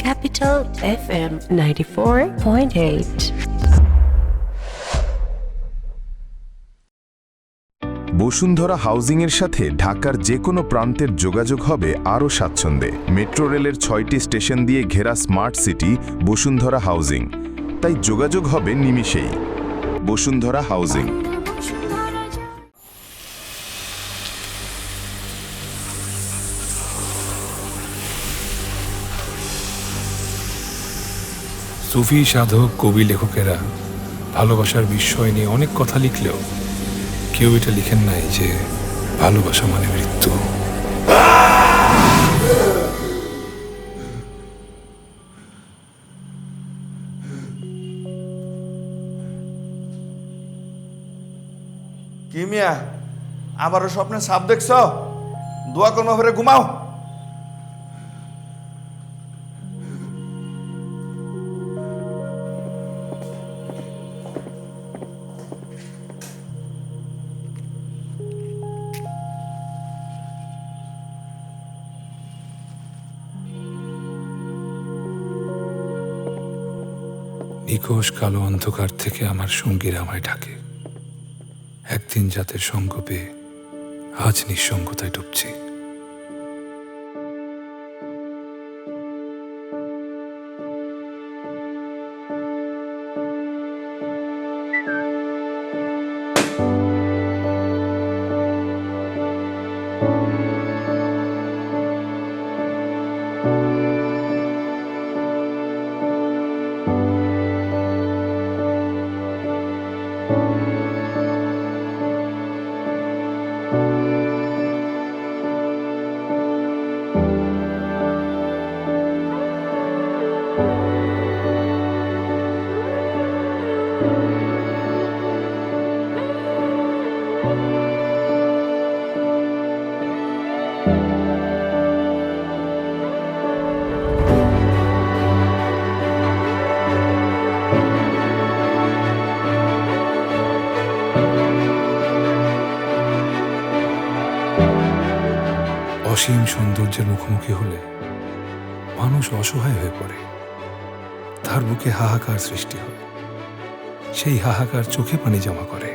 Capital FM 94.8. Bashundhara হাউজিংয়ের সাথে ঢাকার যে কোনো প্রান্তের যোগাযোগ হবে আরও স্বাচ্ছন্দ্যে। মেট্রো রেলের 6টি স্টেশন দিয়ে ঘেরা স্মার্ট সিটি বসুন্ধরা হাউজিং, তাই যোগাযোগ হবে নিমিষেই। বসুন্ধরা হাউজিং। সুফি সাধক, কবি, লেখকেরা ভালোবাসার বিস্ময় নিয়ে অনেক কথা লিখলেও কেউ এটা লিখেন নাই যে ভালোবাসা মানে মৃত্যু। কি মিয়া, আবারও স্বপ্নে সাপ দেখছ? দোয়া কোনো ঘরে ঘুমাও। নিকোষ কালো অন্ধকার থেকে আমার সঙ্গীরা আমায় ডাকে। একদিন যাদের সঙ্গ পেয়ে আজ নিঃসঙ্গতায় ডুবছি। অসীম সৌন্দর্যের মুখোমুখি হলে মানুষ অসহায় হয়ে পড়ে। তার বুকে হাহাকার সৃষ্টি হয়। সেই হাহাকার চোখে পানি জমা করে,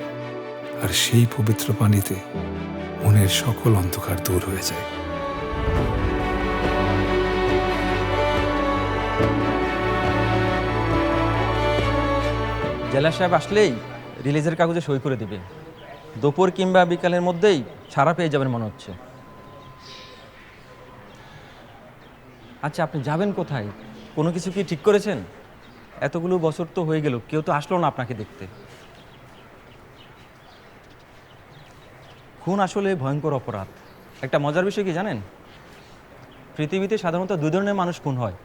আর সেই পবিত্র পানিতে মনের সকল অন্ধকার দূর হয়ে যায়। জেলা সাহেব আসলেই রিলিজের কাগজে সই করে দিবে। দুপুর কিংবা বিকালের মধ্যেই ছাড়া পেয়ে যাবেন মনে হচ্ছে। আচ্ছা, আপনি যাবেন কোথায়? কোনো কিছু কি ঠিক করেছেন? এতগুলো বছর তো হয়ে গেল, কেউ তো আসলো না আপনাকে দেখতে। খুন আসলে ভয়ঙ্কর অপরাধ। একটা মজার বিষয় কি জানেন? পৃথিবীতে সাধারণত দুই ধরনের মানুষ খুন হয়।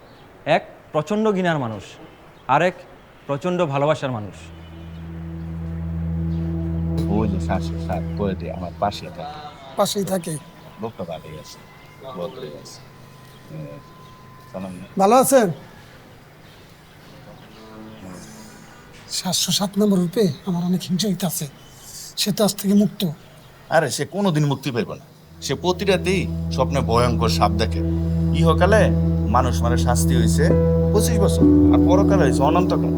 এক প্রচণ্ড ঘৃণার মানুষ, আর এক প্রচণ্ড ভালোবাসার মানুষ। ওই যে করে দিয়ে আমার পাশেই থাকে লোকটা ভালোই আছে, বদলেই আছে। ভালো আছেন? 707 নম্বর রূপে আমার অনেক হিংসা হইতেছে। সে তো আজ থেকে মুক্ত। আরে সে কোনোদিন মুক্তি পাইব না। সে প্রতিটাতেই স্বপ্নে ভয়ঙ্কর সাপ দেখে। ইহকালে মানুষ মানে শাস্তি হয়েছে 25 বছর, আর পরকালে হয়েছে অনন্তকাল।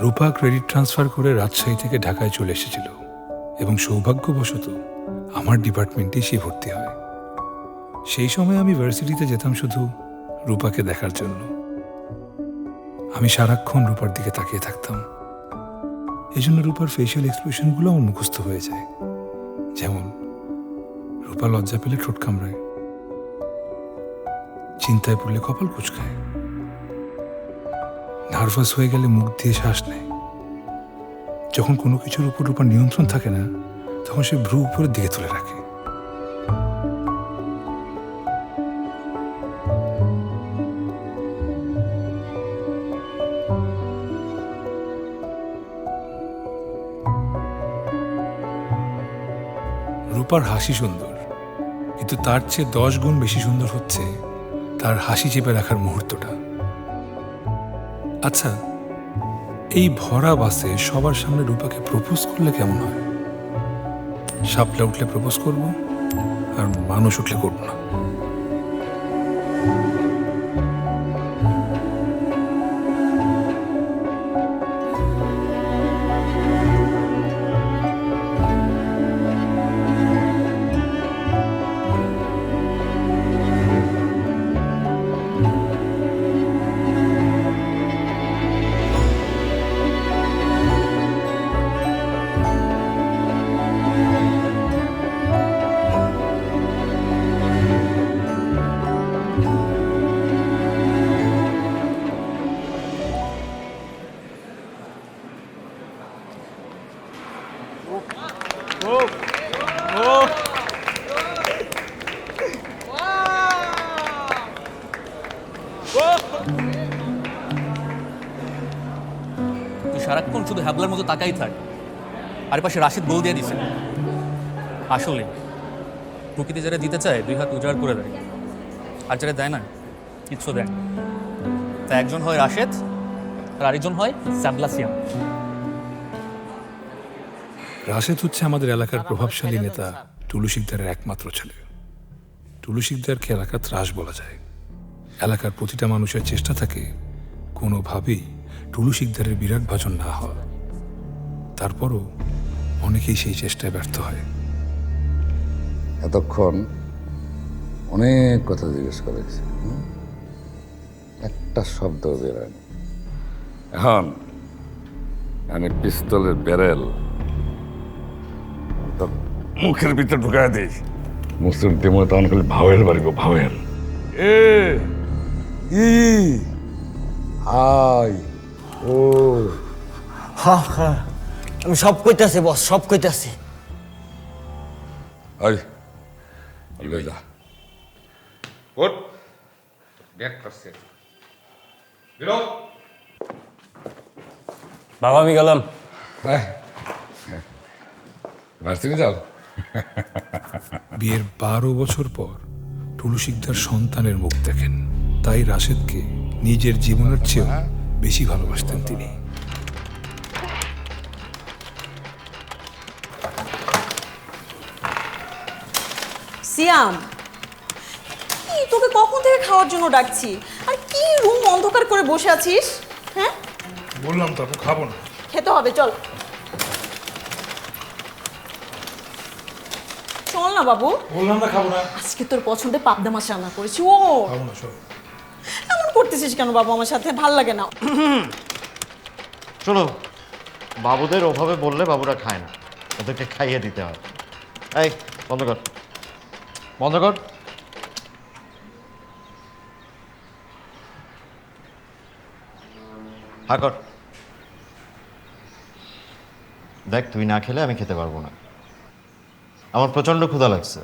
রূপা ক্রেডিট ট্রান্সফার করে রাজশাহী থেকে ঢাকায় চলে এসেছিল এবং সৌভাগ্যবশত আমার ডিপার্টমেন্টেই সে ভর্তি হয়। সেই সময় আমি ভার্সিটিতে যেতাম শুধু রূপাকে দেখার জন্য। আমি সারাক্ষণ রূপার দিকে তাকিয়ে থাকতাম। এই জন্য রূপার ফেশিয়াল এক্সপ্রেশনগুলো আমার মুখস্থ হয়ে যায়। যেমন রূপা লজ্জা পেলে ঠোঁট কামড়ায়, চিন্তায় পড়লে কপাল কুঁচকায়, নার্ভাস হয়ে গেলে মুখ দিয়ে শ্বাস নেয়। যখন কোনো কিছুর উপর রূপার নিয়ন্ত্রণ থাকে না, তখন সে ভ্রু উপরের দিকে তুলে রাখে। রূপার হাসি সুন্দর, কিন্তু তার চেয়ে 10 গুণ বেশি সুন্দর হচ্ছে তার হাসি চেপে রাখার মুহূর্তটা। আচ্ছা, এই ভরা বাসে সবার সামনে রূপাকে প্রপোজ করলে কেমন হয়? সাপলা উঠলে প্রপোজ করব, আর মানুষ উঠলে করব না। তুই সারাক্ষণ শুধু হ্যাবলার মতো তাকাই থাক, আর পাশে রাশিদ গোল দিয়ে দিছে। আসলে প্রকৃতি যারা দিতে চায় 2 হাত উজাড় করে দেয়, আর যারা দেয় না কিচ্ছু দেয়। তা একজন হয় রাশেদ আর আরেকজন হয় স্যাবলাসিয়াম। রাশেদ হচ্ছে আমাদের এলাকার প্রভাবশালী নেতা টুলু শিকদারের একমাত্র ছেলে। টুলু শিকদারকে এলাকার ত্রাস বলা যায়। এলাকার প্রতিটা মানুষের চেষ্টা থাকে কোনোভাবেই টুলু শিকদারের বিরাট ভাজন না হয়। তারপরও অনেকেই সেই চেষ্টায় ব্যর্থ হয়। এতক্ষণ অনেক কথা জিজ্ঞেস করেছি, একটা শব্দ বেরোয়নি। এখন আমি পিস্তলের ব্যারেল তো মুখের ভিতরে ঢুকায় দিই। মুসলিম টিমে তখন খালি ভাওয়েল বাড়িব, ভাওয়েল। হাই ও হ্যাঁ হ্যাঁ, আমি সব কইতাছি বস, সব কইতাছি। আই লই যা ওঠ ব্যাক করছে বেরো। বাবা আমি গেলাম। ভার্সিটি যাও। বিয়ের 12 বছর পর টুলু শিকদার সন্তানের মুখ দেখেন, তাই রাশেদকে নিজের জীবনের চেয়েও বেশি ভালোবাসতেন তিনি। সিয়াম, কি তোকে কখন থেকে খাওয়ার জন্য ডাকছি, আর কি রুম অন্ধকার করে বসে আছিস? হ্যাঁ বললাম তো খাবো না। খেতে হবে, চল চল না বাবু। বললাম না খাবো না। আজকে তোর পছন্দের পাবদা মাছ রান্না করেছি। ও খাবো না সব। এমন করতেছিস কেন বাবু আমার সাথে? ভাল লাগে না। শোনো, বাবুদের ওভাবে বললে বাবুরা খায় না, ওদেরকে খাইয়ে দিতে হয়। এই বন্ধ কর, বন্ধ কর। হা কর। দেখ, তুই না খেলে আমি খেতে পারবো না। আমার প্রচন্ড ক্ষুধা লাগছে।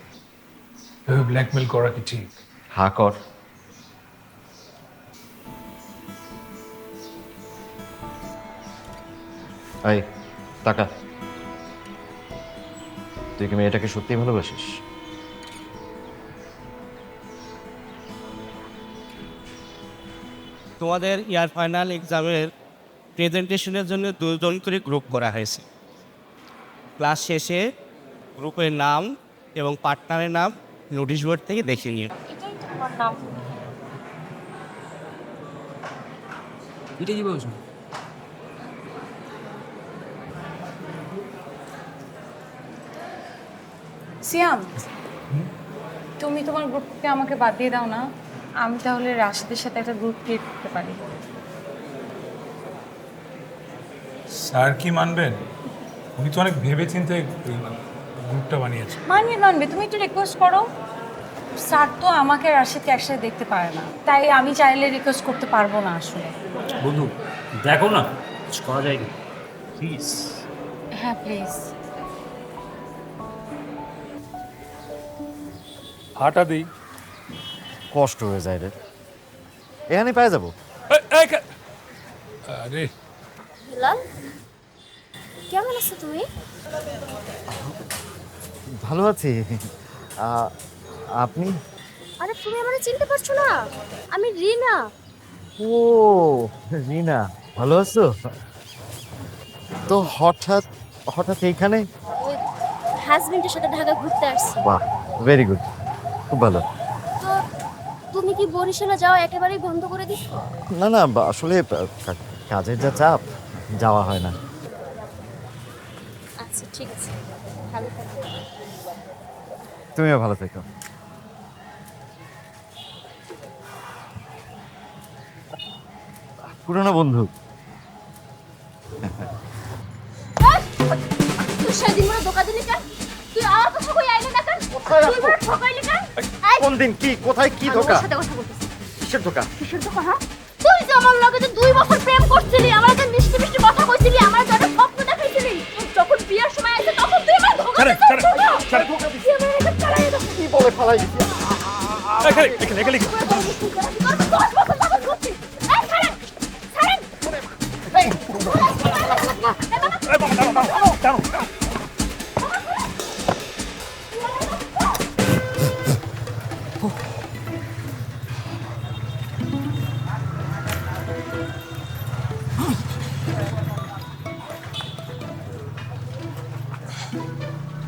ব্ল্যাকমেল করা কি ঠিক? হা কর। এই টাকা, তুই কি মেয়েটাকে সত্যিই ভালোবাসিস? তোমাদের ইয়ার ফাইনাল এক্সামের প্রেজেন্টেশনের জন্য 2 জন করে গ্রুপ করা হয়েছে। ক্লাস শেষে গ্রুপের নাম এবং পার্টনারের নাম নোটিশ বোর্ড থেকে দেখে নিও। এটাই কি বলছো? সিয়াম, তুমি তোমার গ্রুপ থেকে আমাকে বাদ দিয়ে দাও না, আমি তাহলে রাশিদের সাথে একটা গ্রুপ ক্রিয়েট করতে পারি। স্যার কি মানবেন? উনি তো অনেক ভেবে চিন্তে গ্রুপটা বানিয়েছে। মানবে, তুমি একটু রিকোয়েস্ট করো। স্যার তো আমাকে আর রাশিদকে একসাথে দেখতে পারে না, তাই আমি চাইলে রিকোয়েস্ট করতে পারবো না আসলে। বন্ধু দেখো না, করা যায় কি প্লিজ? হ্যাঁ প্লিজ। হাঁটা দিই। কষ্ট হয়ে যায় রে, এখানে পেয়ে যাবো। আরে লাল, কেমন আছো তুমি? ভালো আছি। আপনি? আরে তুমি আমাকে চিনতে পারছো না? আমি রিনা। ও রিনা, ভালো আছো? তো হঠাৎ হঠাৎ এইখানে? হাজবেন্ডের সাথে ঢাকা ঘুরতে আসছি। বাহ, ভেরি গুড, খুব ভালো। তো তুমি কি বরিশালে যাওয়া একেবারেই বন্ধ করে দিচ্ছ? না না, আসলে কাজের যা চাপ, যাওয়া হয় না। আচ্ছা ঠিক আছে, ভালো থাকো। তুমিও ভালো থেকো। পুরনো বন্ধু। তুই সেদিন মনে ধোকা দিলি কেন? তুই আমার কথা কই আইলি না কেন? তুই মনে ঠকাইলি কেন? কোন দিন কি কোথায় কি ধোকা? আমার সাথে কথা বলতেছিস। কিসের ধোকা? কিসের ধোকা? হ্যাঁ, তুই যে আমার লগে যে 2 বছর প্রেম করছিলি, আমার যে মিষ্টি মিষ্টি কথা কইছিলি, আমার যখন স্বপ্ন দেখাইছিলি, যখন বিয়ের সময় আসে তখন তুই আমার ধোকা দিছিস। ধোকা দিছিস। তুই আমার এটা চালাই দাও। কি বলে ফালাই দিছি? এখানে 10 বছর যাবত করছি। এই ছাড়েন, ছাড়েন।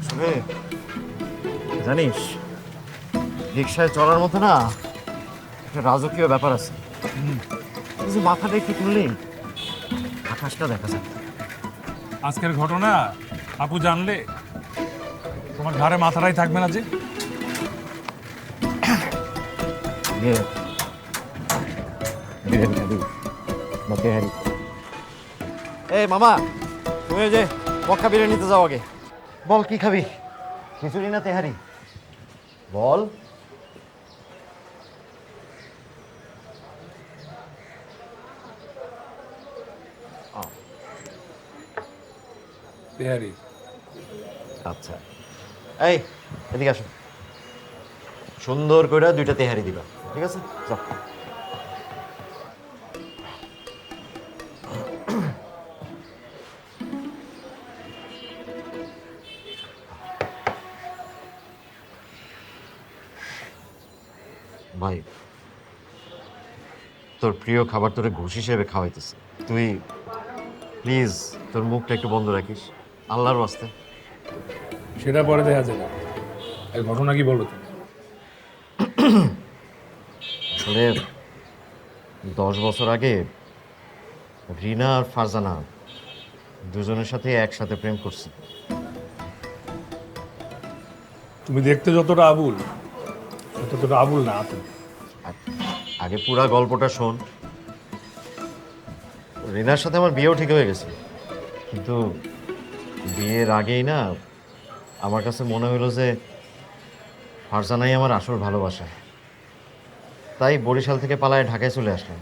শুনে জানিস, রিক্সায় চড়ার মতো না একটা রাজকীয় ব্যাপার আছে। কিন্তু মাথাটা একটু তুললেই আকাশটা দেখা যায়। আজকের ঘটনা আপু জানলে তোমার ঘাড়ে মাথাটাই থাকবে না যে। এই মামা, তুমি ওই যে মক্কা বিরিয়ানিতে যাও আগে। বল কি খাবি? খিচুড়ি না তেহারি? বল। তেহারি। আচ্ছা, এই এদিকে আসো। সুন্দর করে 2টা তেহারি দিবা, ঠিক আছে? যাও। ভাই, তোর প্রিয় খাবার তোরে ঘুষ হিসেবে খাওয়াইতেছে। তুই প্লিজ তোর মুখটা একটু বন্ধ রাখিস, আল্লাহর ওয়াস্তে। সেটা পরে দেখা যাবে। এই ঘটনা কি বলো তুমি? আসলে 10 বছর আগে রিনা আর ফারজানা দুজনের সাথে একসাথে প্রেম করছে। তুমি দেখতে যতটা আবুল, ততটা আবুল না তুমি। আগে পুরা গল্পটা শোন। রিনার সাথে আমার বিয়েও ঠিক হয়ে গেছে, কিন্তু বিয়ের আগেই না আমার কাছে মনে হলো যে ফারজানাই আমার আসল ভালোবাসা। তাই বরিশাল থেকে পালায় ঢাকায় চলে আসলাম,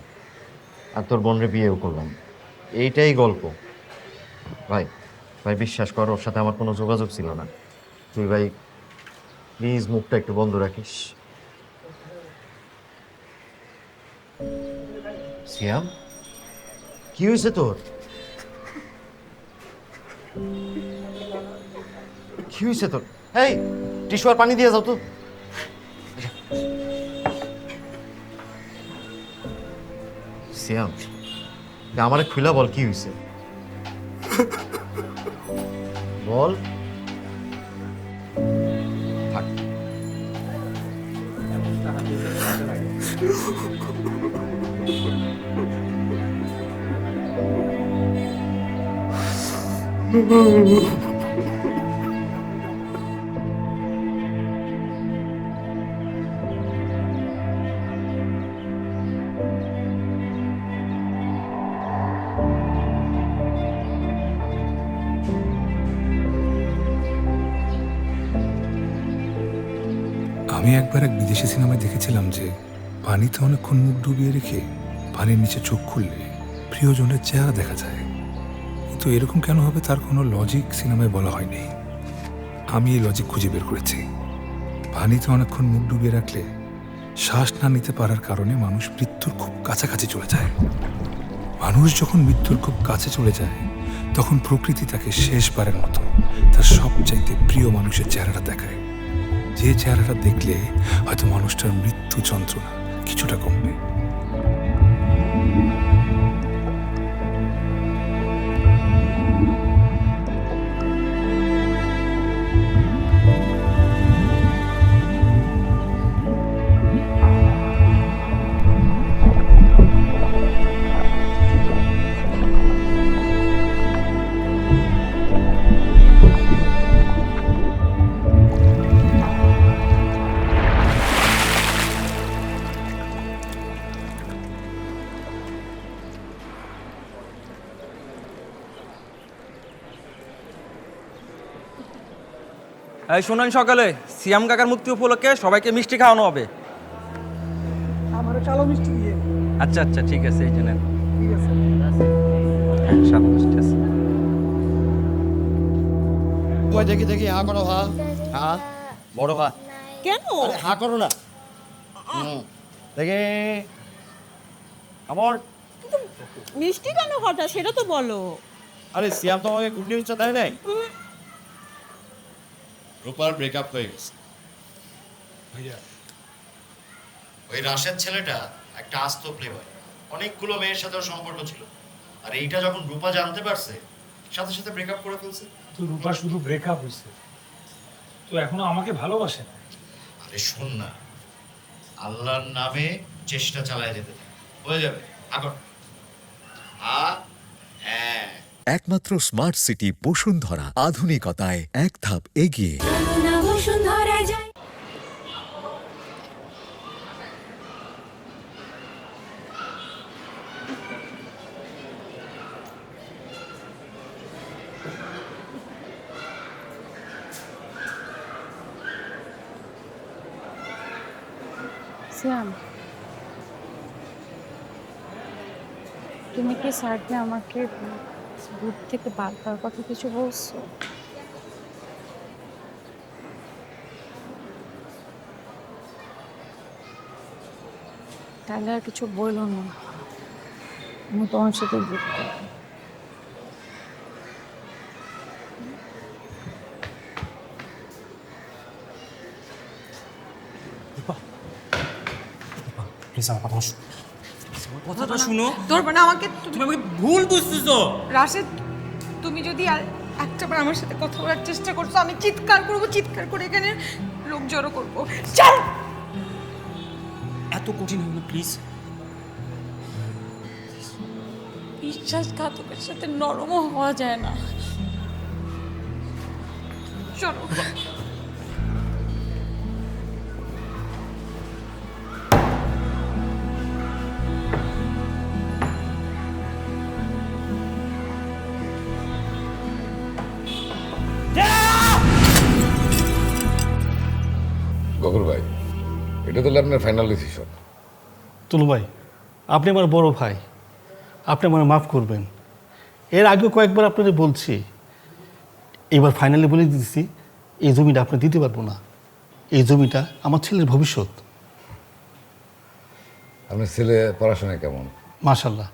আর তোর বোনরে বিয়েও করলাম। এইটাই গল্প ভাই। ভাই বিশ্বাস কর, ওর সাথে আমার কোনো যোগাযোগ ছিল না। তুই ভাই প্লিজ মুখটা একটু বন্ধ রাখিস। সিয়াম, কি হয়েছে তোর? কি হয়েছে তোর? এই টিস্যু আর পানি দিয়ে যাও তো। সিয়াম, আমারে খুলা বল, কি হয়েছে বল। থাক। আমি একবার এক বিদেশি সিনেমায় দেখেছিলাম যে পানিতে অনেকক্ষণ মুখ ডুবিয়ে রেখে পানির নিচে চোখ খুললে প্রিয়জনের চেহারা দেখা যায়। কিন্তু এরকম কেন হবে তার কোনো লজিক সিনেমায় বলা হয়নি। আমি এই লজিক খুঁজে বের করেছি। পানিতে অনেকক্ষণ মুখ ডুবিয়ে রাখলে শ্বাস না নিতে পারার কারণে মানুষ মৃত্যুর খুব কাছাকাছি চলে যায়। মানুষ যখন মৃত্যুর খুব কাছে চলে যায় তখন প্রকৃতি তাকে শেষবারের মতো তার সবচাইতে প্রিয় মানুষের চেহারাটা দেখায়, যে চেহারাটা দেখলে হয়তো মানুষটার মৃত্যু যন্ত্রণা কিছুটা কমবে। এই শোনেন, সকালে সিয়াম কাকার মুক্তি উপলক্ষে সবাইকে মিষ্টি খাওয়ানো হবে। আমারও কালো মিষ্টি দিয়ে। আচ্ছা আচ্ছা, ঠিক আছে, এই যে নেন। ঠিক আছে। হ্যাঁ, সাদা মিষ্টি আছে। ওই দেখি দেখি হা করো হা। হা বড় হা। কেন? হা করো না। দেখে আমার মিষ্টি কেন হঠাৎ সেটা তো বলো। আরে সিয়াম তো আমাকে গুড নিউজটা দেয় নাই। রূপার ব্রেকআপ হয়ে গেছে। ভাইয়া ওই রাশেদ ছেলেটা একটা আস্ত প্লেবয়, অনেকগুলো মেয়ের সাথে ওর সম্পর্ক ছিল, আর এইটা যখন রূপা জানতে পারছে সাথে সাথে ব্রেকআপ করে ফেলছে। তো রূপা শুধু ব্রেকআপ হয়েছে, তো এখনো আমাকে ভালোবাসে না। আরে শোন না, আল্লাহর নামে চেষ্টা চালায় যেতে থাক, হয়ে যাবে। এখন হ্যাঁ, একমাত্র স্মার্ট সিটি বসুন্ধরা, আধুনিকতায় এক ধাপ এগিয়ে। সিয়াম, তুমি কি স্যারকে আমাকে বুথ থেকে বাদ দেওয়ার কথা কিছু বলছো? তাহলে আর কিছু বললো না, আমি তোমার সাথে বুথ করবো। প্লিজ আমার কথা শোনো। কথাটা শুনো। ধরবে না আমাকে। তুমি আমাকে ভুল বুঝতেছো। রাশেদ, তুমি যদি আর একটাবার আমার সাথে কথা বলার চেষ্টা করছো, আমি চিৎকার করবো, চিৎকার করে এখানে লোক জড়ো করবো। চল। এত কঠিন হবে না প্লিজ। বিশ্বাসঘাতকের সাথে নরমও হওয়া যায় না। চলো। গফুর ভাই, এটা তাহলে আপনার ফাইনাল ডিসিশন? তুলু ভাই, আপনি আমার বড় ভাই, আপনি আমার মাফ করবেন। এর আগেও কয়েকবার আপনাদের বলছি, এবার ফাইনালি বলে দিচ্ছি, এই জমিটা আপনি দিতে পারবো না। এই জমিটা আমার ছেলের ভবিষ্যৎ। আপনার ছেলে পড়াশোনায় কেমন? মাশাল্লাহ,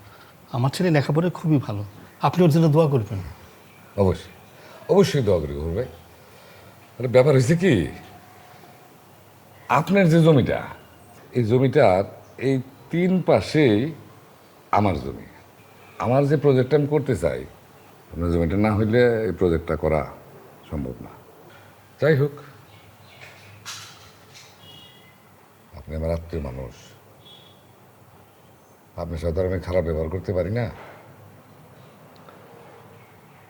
আমার ছেলে লেখাপড়ায় খুবই ভালো। আপনি ওর জন্য দোয়া করবেন। অবশ্যই, অবশ্যই দোয়া করি গফুর ভাই। আরে ব্যাপার হয়েছে কি, আপনার যে জমিটা, এই জমিটার এই 3 পাশেই আমার জমি। আমার যে প্রজেক্টটা আমি করতে চাই, আপনার জমিটা না হইলে এই প্রজেক্টটা করা সম্ভব না। যাই হোক, আপনি আমার আত্মীয় মানুষ, আপনার সাথে আমি খারাপ ব্যবহার করতে পারি না।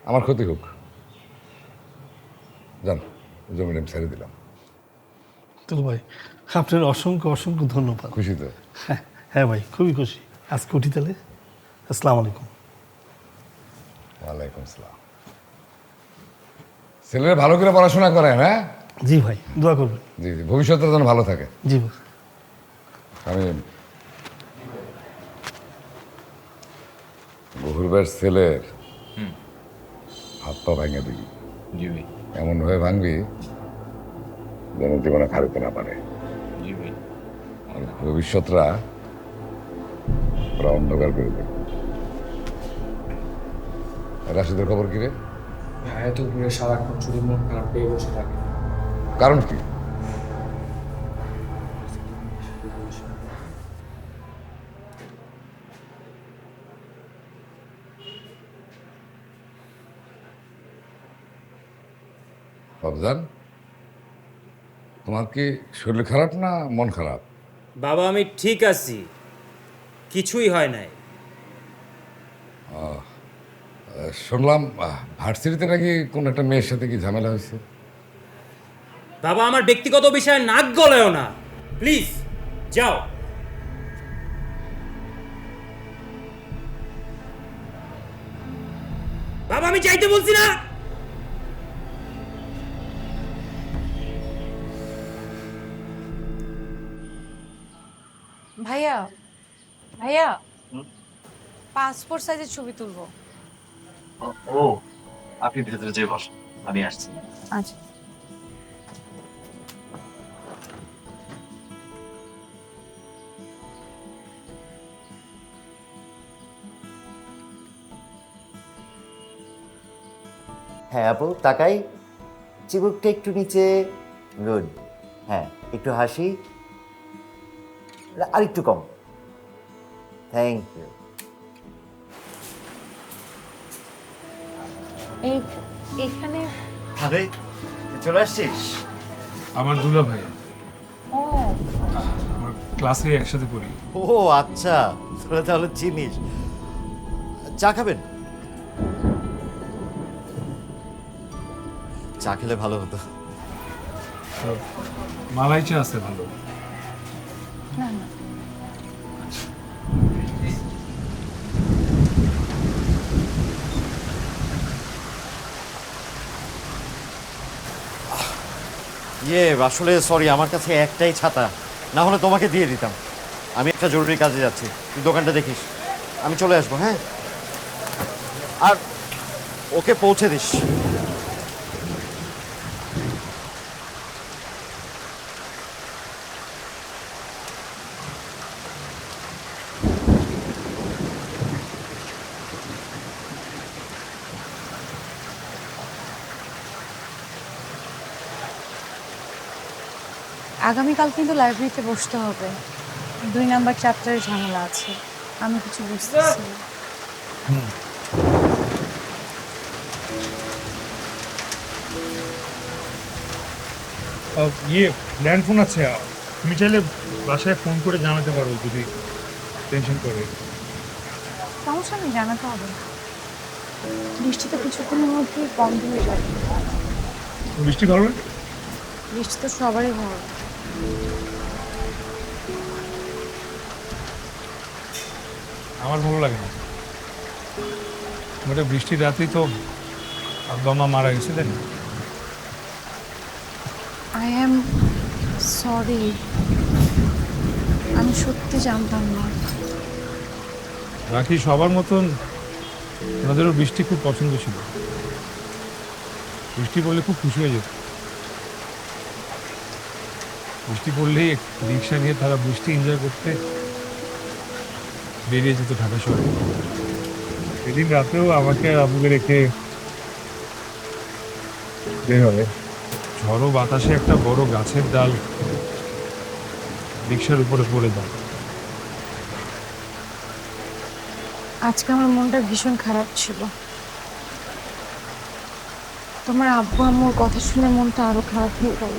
আমার ক্ষতি হোক, যান, জমিটা আমি ছেড়ে দিলাম। তুলু ভাই, আপনার অসংখ্য অসংখ্য ধন্যবাদ। খুশি তো? হ্যাঁ ভাই, খুবই খুশি। আজকে উঠি তাহলে। আসসালামু আলাইকুম। ওয়ালাইকুম আসসালাম। ছেলেরা ভালো করে পড়াশোনা করেন? হ্যাঁ জি ভাই, দোয়া করবেন। জি জি, ভবিষ্যৎটা যেন ভালো থাকে। জি ভাই। আমি গফুর ভাইয়ের ছেলের হাত পা ভাঙে দিবি। জি ভাই। এমন ভাবে ভাঙবি যেন জীবনে খারিতে না পারে। জি ভাই। আর ভবিষ্যৎরা ওরা অন্ধকার করে দেবে। রাশিদের খবর কি রে? ভাইয়া তো উপরে সারাক্ষণ শুধু মন খারাপ পেয়ে বসে থাকে। কারণ কি? বাবজান, তোমার কি শরীর খারাপ না মন খারাপ? বাবা, আমি ঠিক আছি, কিছুই হয় নাই। শুনলাম ভার্সিটিতে নাকি কোন একটা মেয়ের সাথে কি ঝামেলা হয়েছে। বাবা, আমার ব্যক্তিগত বিষয়ে নাক গলায়ও না, প্লিজ যাও। বাবা, আমি চাইতে বলছি না। ভাইয়া ভাইয়া পাসপোর্ট সাইজের ছবি তুলবো। ও আপনি ভেতরে যেয়ে বসুন, আমি আসছি। আচ্ছা। হ্যাঁ আপু, তাকাই, চিবুকটা একটু নিচে, গুড। হ্যাঁ, একটু হাসি, আর একটু কম, থ্যাংক ইউ। এখানে আরে চলে আসছিস? আমার দুলা ভাই, ও আমার ক্লাসে একসাথে পড়ি। ও আচ্ছা, তোরা তাহলে চিনিস। চা খাবেন? চা খেলে ভালো হতো। মালাই চা আছে ভালো? না না, আসলে সরি, আমার কাছে একটাই ছাতা, না হলে তোমাকে দিয়ে দিতাম। আমি একটা জরুরি কাজে যাচ্ছি, তুই দোকানটা দেখিস, আমি চলে আসবো। হ্যাঁ, আর ওকে পৌঁছে দিস। আগামীকাল কিন্তু লাইব্রেরিতে বসতে হবে। 2 নাম্বার চ্যাপ্টারের ঝামেলা আছে, আমি কিছু বুঝতেছি না। ল্যান্ড ফোন আছে, তুমি চাইলে বাসায় ফোন করে জানাতে পারো যদি টেনশন করে। সমস্যা নেই, জানাতে হবে না। বৃষ্টি তো কিছুক্ষণের মধ্যেই বন্ধ হয়ে যাবে। বৃষ্টি ভালো লাগে? বৃষ্টি তো সবারই ভালো লাগে। আমার ভালো লাগে না। ওটা বৃষ্টির রাতেই তো আব্বা মা মারা গেছে, তাই না? আই অ্যাম সরি, আমি সত্যি জানতাম না। বাকি সবার মতন ওনাদেরও বৃষ্টি খুব পছন্দ ছিল। বৃষ্টি পড়লে খুব খুশি হয়ে যেত। বৃষ্টি পড়লেই রিক্সা নিয়ে তারা বৃষ্টি এনজয় করতে বেরিয়ে যেত ঢাকা শহরে। সেদিন রাতেও আমাকে আর আব্বুকে রেখে বের হয়। ঝড়ো বাতাসে একটা বড় গাছের ডাল রিক্সার উপরে পড়ে যায়। আজকে আমার মনটা ভীষণ খারাপ ছিল। তোমার আব্বু আম্মুর কথা শুনে মনটা আরো খারাপ হয়ে গেল।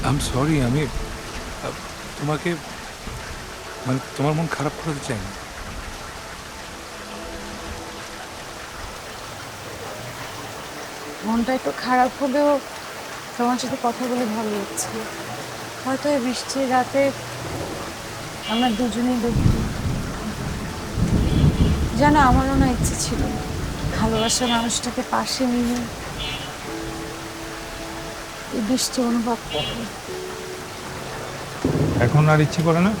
আই এম সরি, আমি তোমাকে মানে তোমার মন খারাপ করতে চাই না। মনটা একটু খারাপ হলেও তোমার সাথে কথা বলে ভালো লাগছে। হয়তো এই বৃষ্টির রাতে আমরা দুজনেই দেখি। জানো, আমারও না ইচ্ছে ছিল ভালোবাসার মানুষটাকে পাশে নিয়ে এই বৃষ্টি অনুভব করব। এখন আর ইচ্ছে করে না?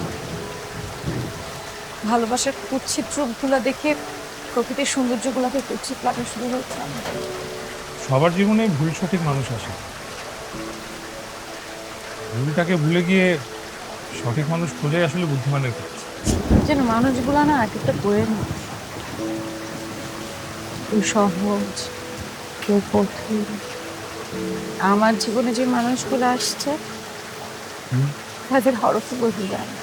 ভালোবাসার কুৎসিত রূপগুলো দেখে প্রকৃতির সৌন্দর্যগুলোকে কুৎসিত লাগা শুরু হয়েছে। সবার জীবনে ভুল সঠিক মানুষ আসে। ভুলটাকে ভুলে গিয়ে সঠিক মানুষ খুঁজে আসলে বুদ্ধিমানের কাজ। যেন মানুষগুলো না এক একটা করে না, কেউ সহজ, কেউ কঠিন। আমার জীবনে যে মানুষগুলো আসছে তাদের হরফে বোঝা যায় না।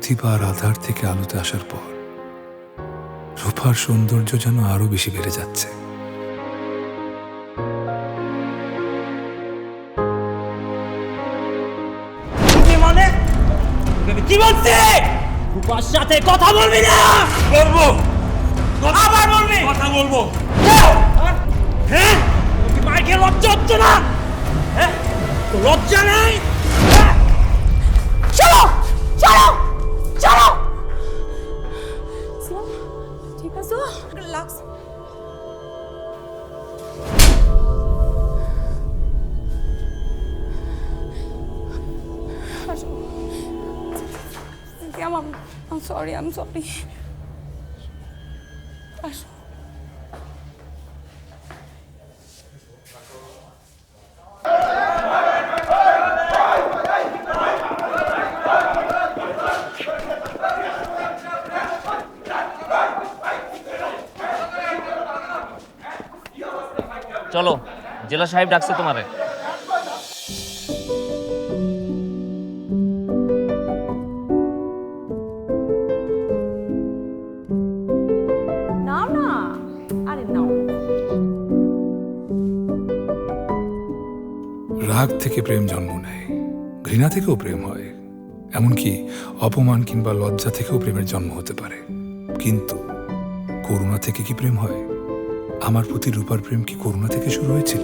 প্রতিবার আধার থেকে আলোতে আসার পর রূপার সৌন্দর্য যেন আরো বেশি বেড়ে যাচ্ছে। মানে আমি কি বলছি? রূপার সাথে কথা বলবি না। বলবো, আবার বলবি? কথা বলবো। হ্যাঁ, তুই মাইকে লজ্জা হচ্ছে না? হ্যাঁ, তো লজ্জা নাই? চলো চলো চলো। ঠিক আছে lux. I'm sorry, I'm sorry. আসো। চলো, জেলা সাহেব ডাকছে তোমারে। নাও না, আরে নাও। রাগ থেকে প্রেম জন্ম নেয়, ঘৃণা থেকেও প্রেম হয়, এমনকি অপমান কিংবা লজ্জা থেকেও প্রেমের জন্ম হতে পারে। কিন্তু করুণা থেকে কি প্রেম হয়? আমার প্রতি রূপার প্রেম কি করুণা থেকে শুরু হয়েছিল?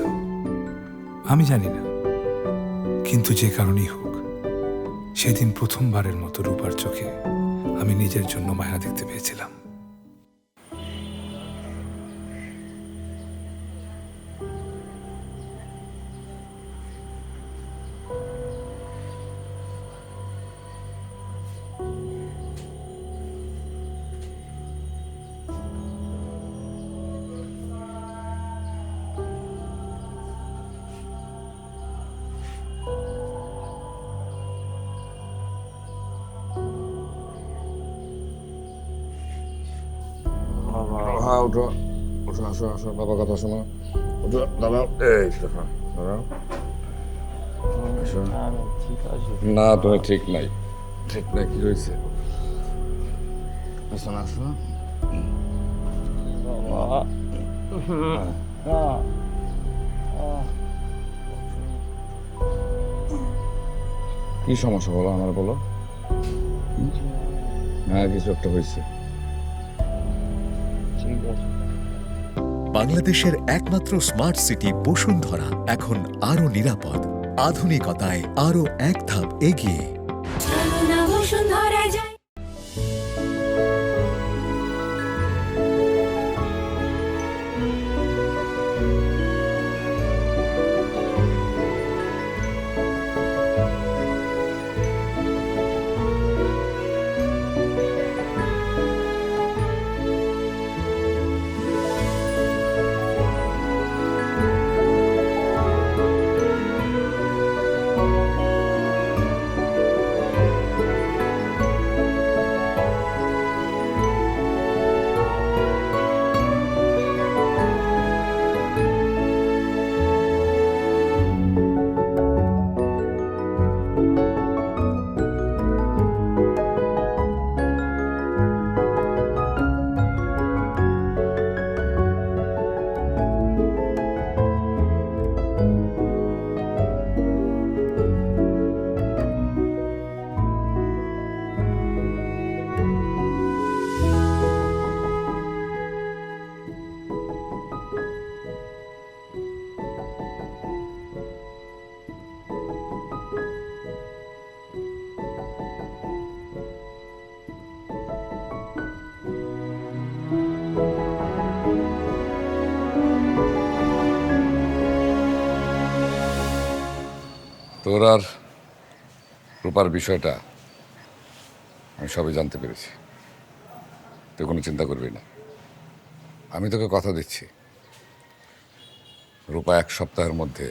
আমি জানি না, কিন্তু যে কারণেই হোক, সেদিন প্রথমবারের মতো রূপার চোখে আমি নিজের জন্য মায়া দেখতে পেয়েছিলাম। হ্যাঁ, ওঠো ওঠো, আসো আসো, বাবা কথা শোনো। ওঠো, দাঁড়াও, এই দাঁড়াও, দাঁড়াও। না, তুমি ঠিক নাই, ঠিক নাই। কি হয়েছে? আসো না, আসো। কি সমস্যা বলো, আমার বলো। হ্যাঁ, কিছু একটা হয়েছে। বাংলাদেশের একমাত্র স্মার্ট সিটি বসুন্ধরা এখন আরো নিরাপদ, আধুনিকতায় আরো এক ধাপ এগিয়ে। তোর আর রূপার বিষয়টা আমি সবই জানতে পেরেছি। তুই কোনো চিন্তা করবি না, আমি তোকে কথা দিচ্ছি, রূপা 1 সপ্তাহের মধ্যে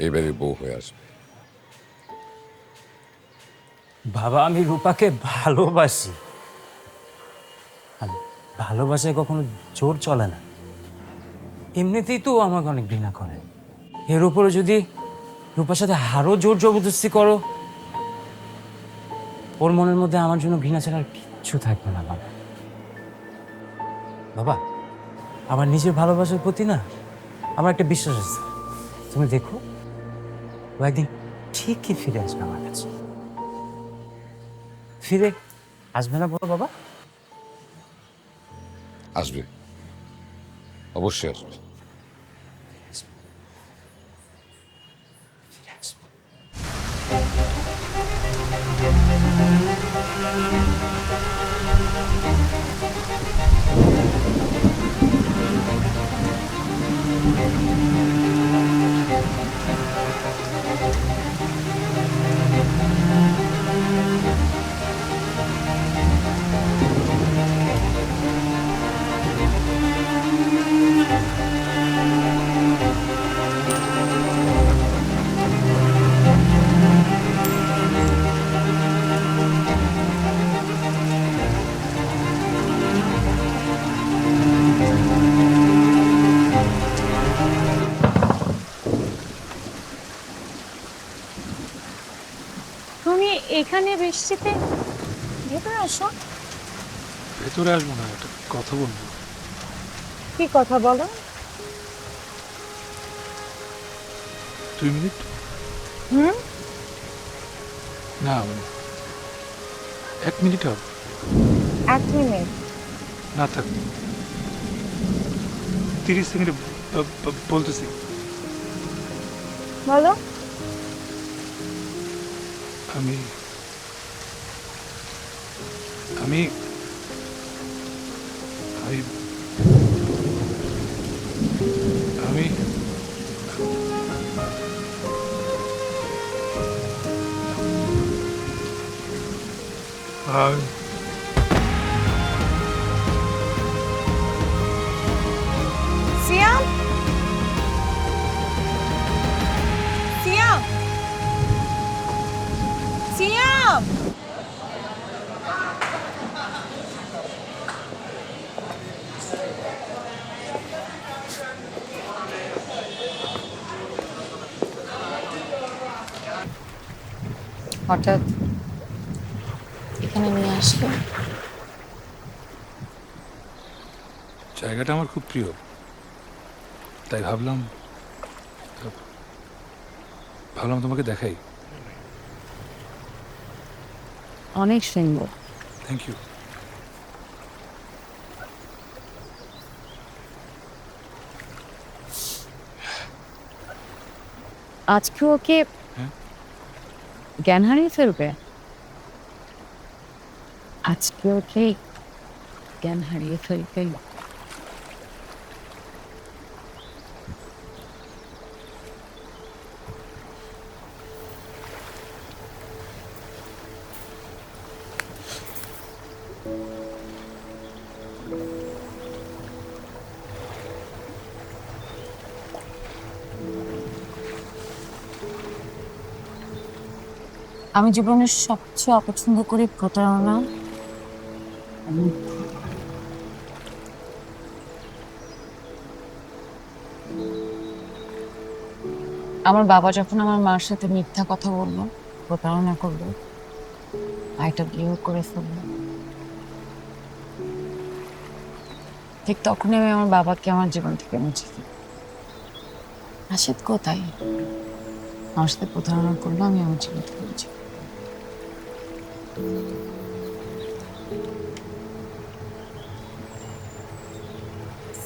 এই বাড়ির বউ হয়ে আসবে। বাবা, আমি রূপাকে ভালোবাসি। ভালোবাসায় কখনো জোর চলে না। এমনিতেই তো আমাকে অনেক ঘৃণা করে, এর উপরে যদি রূপার সাথে আরো জোর জবরদস্তি করো, ওর মনের মধ্যে আমার জন্য ঘৃণা ছাড়া আর কিচ্ছু থাকবে না বাবা। বাবা, আমার নিজের ভালোবাসার প্রতি না আমার একটা বিশ্বাস আছে। তুমি দেখো, ও একদিন ঠিকই ফিরে আসবে আমার কাছে। ফিরে আসবে না বলো বাবা? আসবে, অবশ্যই আসবে। তুমি এখানে বৃষ্টিতে, ভেতরে আসো। ভেতরে আসবো না, একটা কথা বলবো। কি কথা বলো? 2 মিনিট? না, 1 মিনিট হবে। 1 মিনিট না থাক, 30 সেকেন্ডে বলতেছি। বলো। আমি আমি আমি আমি সিয়াম, সিয়াম, সিয়াম। হঠাৎ এখানে নিয়ে আসলো? জায়গাটা আমার খুব প্রিয়, তাই ভাবলাম তোমাকে দেখাই। অনেক সুন্দর। Thank you. আজকে ওকে জ্ঞান হারিয়ে ফেলবে? আজকে ওকে জ্ঞান হারিয়ে ফেলবে? আমি জীবনের সবচেয়ে অপছন্দ করি প্রতারণা। আমার বাবা যখন আমার মার সাথে মিথ্যা কথা বললো, প্রতারণা করলো, ভাইটা বিয়েও করে ফেললো, ঠিক তখনই আমি আমার বাবাকে আমার জীবন থেকে মুছে ফেলি। রাশেদ কোথায়? আমার সাথে প্রতারণা করলো, আমি আমার জীবন থেকে মুছে ফেলি।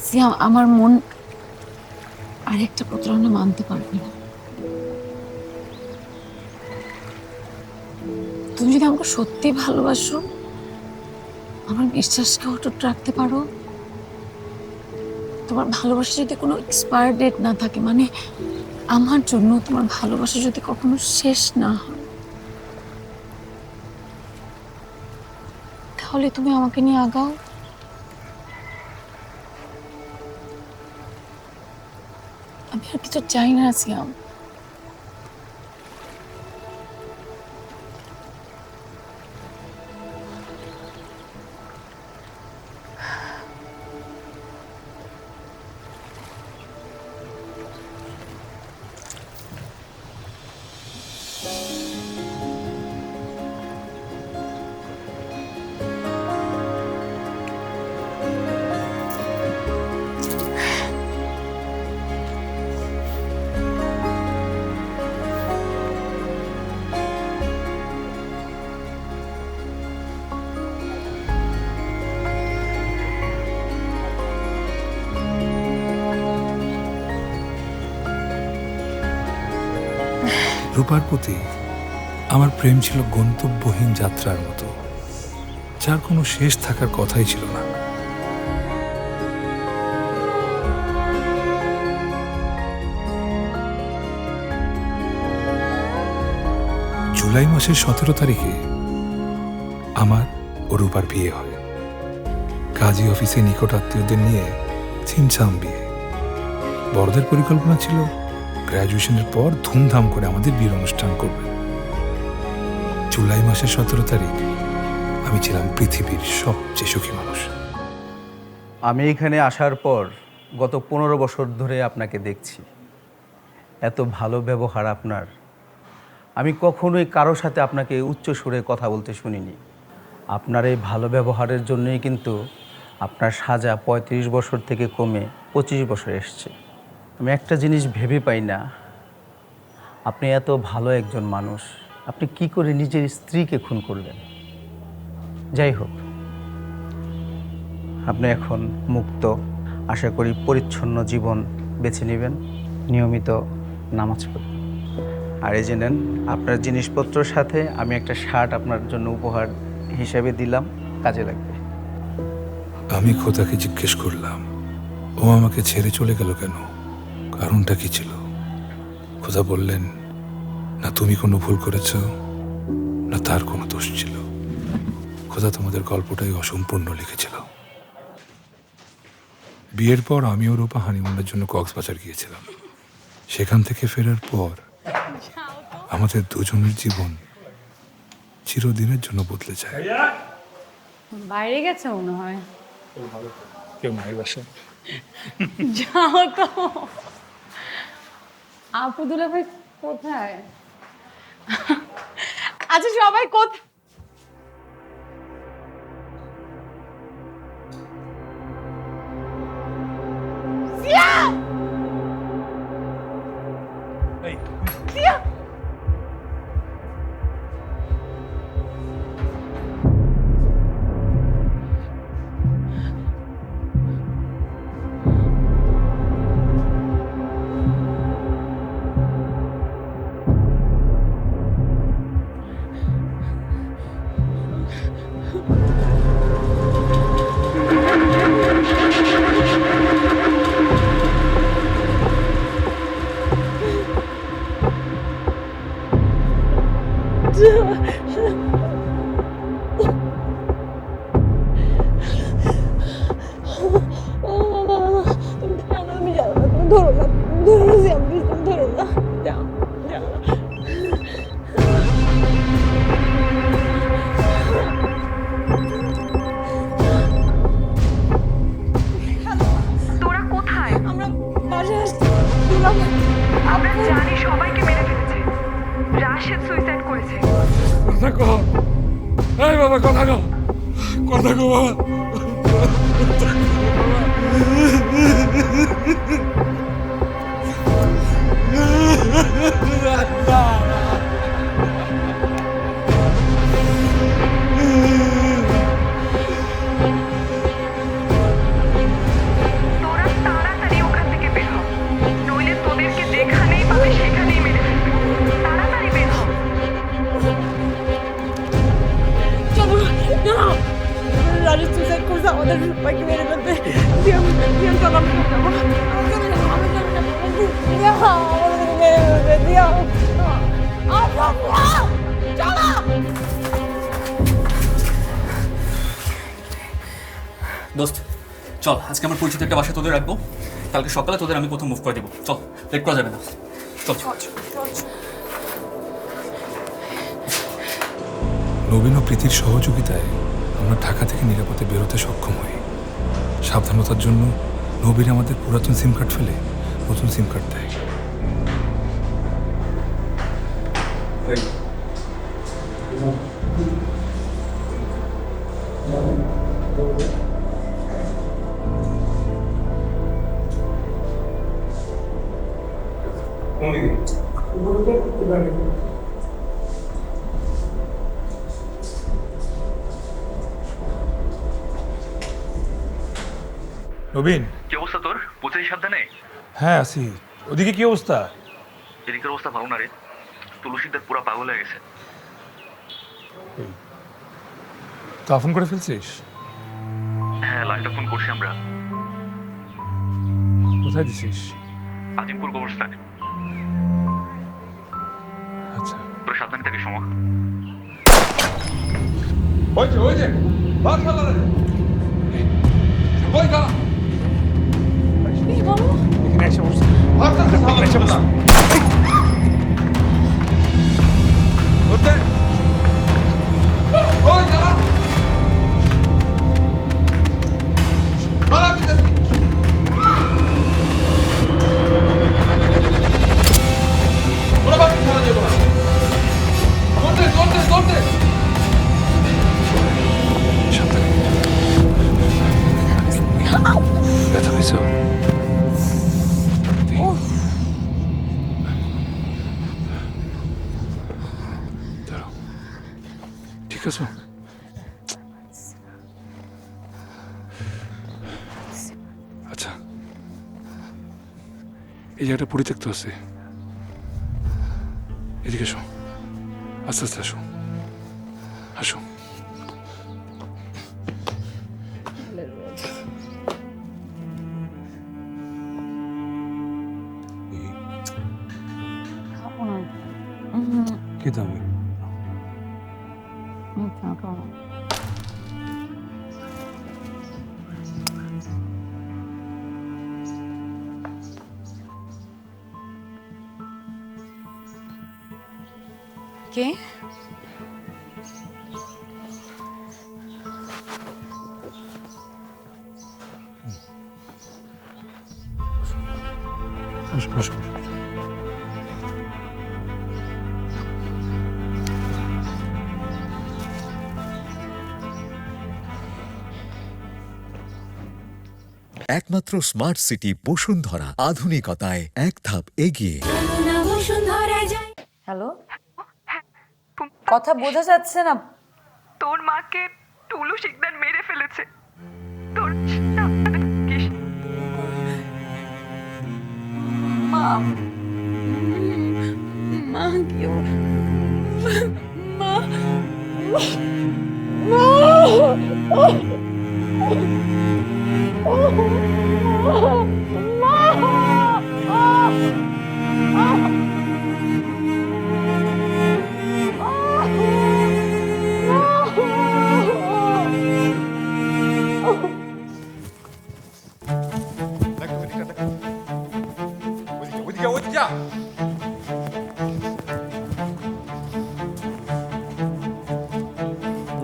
সিয়াম, আমার মন আরেকটা প্রতারণা মানতে পারবে না। তুমি যদি আমাকে সত্যি ভালোবাসো, আমার বিশ্বাসকে অটুট রাখতে পারো, তোমার ভালোবাসা যদি কোনো এক্সপায়ার ডেট না থাকে, মানে আমার জন্য তোমার ভালোবাসা যদি কখনো শেষ না হয়, তাহলে তুমি আমাকে নিয়ে আগাও। আমি আর কিছু চাই না সিয়াম। রূপার প্রতি আমার প্রেম ছিল গন্তব্যহীন যাত্রার মতো, যার কোনো শেষ থাকার কথাই ছিল না। জুলাই মাসের 17 তারিখে আমার ও রূপার বিয়ে হয়। কাজী অফিসে নিকট আত্মীয়দের নিয়ে ছিমছাম বিয়ে। বড়দের পরিকল্পনা ছিল গ্র্যাজুয়েশনের পর ধুমধাম করে আমাদের বিয়ের অনুষ্ঠান করবে। জুলাই মাসের 17 তারিখ আমি ছিলাম পৃথিবীর সবচেয়ে সুখী মানুষ। আমি এখানে আসার পর গত 15 বছর ধরে আপনাকে দেখছি। এত ভালো ব্যবহার আপনার, আমি কখনোই কারোর সাথে আপনাকে উচ্চ সুরে কথা বলতে শুনিনি। আপনার এই ভালো ব্যবহারের জন্যই কিন্তু আপনার সাজা 35 বছর থেকে কমে 25 বছর এসছে। আমি একটা জিনিস ভেবে পাই না, আপনি এত ভালো একজন মানুষ, আপনি কি করে নিজের স্ত্রীকে খুন করলেন? যাই হোক, আপনি এখন মুক্ত। আশা করি পরিচ্ছন্ন জীবন বেছে নেবেন, নিয়মিত নামাজ পড়বেন। আর এই যে নেন, আপনার জিনিসপত্রের সাথে আমি একটা শার্ট আপনার জন্য উপহার হিসেবে দিলাম, কাজে লাগবে। আমি খোদাকে জিজ্ঞেস করলাম, ও আমাকে ছেড়ে চলে গেল কেন? কারণটা কি ছিল? খোদা বললেন, না তুমি কোনো ভুল করেছ, না তার কোনো দোষ ছিল। খোদা তোমাদের গল্পটাই অসম্পূর্ণ লিখেছিল। বিয়ের পর আমি ও রূপা হানিমুনের জন্য কক্সবাজার গিয়েছিলাম। সেখান থেকে ফেরার পর আমাদের দুজনের জীবন চিরদিনের জন্য বদলে যায়। বাইরে গেছে মনে হয়। কেউ নাই বাসায়। যাও তো। আপু দুলাভাই কোথায়? আচ্ছা সবাই কোথায়? দোস্ত চল, আজকে আমার পরিচিত একটা বাসায় তোদের রাখবো, কালকে সকালে তোদের আমি কোথাও মুভ করে দিব। চল, লেট করা যাবে না। চল চল। নবীন ও প্রীতির সহযোগিতায় আমরা ঢাকা থেকে নিরাপদে বেরোতে সক্ষম হই। সাবধানতার জন্য নবীন আমাদের পুরাতন সিম কার্ড ফেলে নতুন সিম কার্ড দেয়। নবীন, কি অবস্থা তোর? পৌঁছেছি সাবধানে? হ্যাঁ আছি। ওদিকে কি অবস্থা? এদিকের অবস্থা ভালো না রে। তুলসীদের পুরো পাগল হয়ে গেছে। তো ফোন করে ফেলছিস? হ্যাঁ, লাইনটা ফোন করছি আমরা। কোথায় দিছিস? আজিমপুর কবরস্থানে। আচ্ছা, তোর সাবধানে থাকিস সময়। ওই যে ভাগ ফেলা রে। ওই দাঁড়া। এখানে এসে বসে। এখানে এসে বসে। ওতে। ওই দাঁড়া। মারা দিতে। ওরা বাকি ছাড়া যাবে না। দৌড়তে। ব্যথা পেয়েছো? দাঁড়াও, ঠিক আছে? আচ্ছা, এই জায়গাটা পরিত্যক্ত আছে। এদিকে এসো, আস্তে আস্তে আসো। আসো। খেতে হবে। কে? বসো। একমাত্র স্মার্ট সিটি বসুন্ধরা, আধুনিকতায় এক ধাপ এগিয়ে। হ্যালো, কথা বোঝা যাচ্ছে না। তোর মাকে টুলু শিকদার মেরে ফেলেছে। তোর মা মা কি মা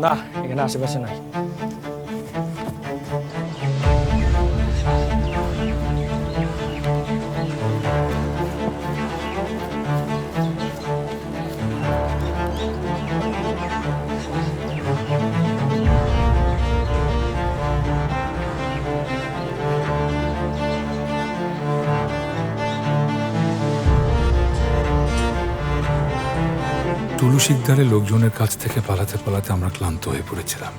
না, এখানে আশেপাশে নাই। টুলু শিকদারের লোকজনের কাছ থেকে পালাতে আমরা ক্লান্ত হয়ে পড়েছিলাম।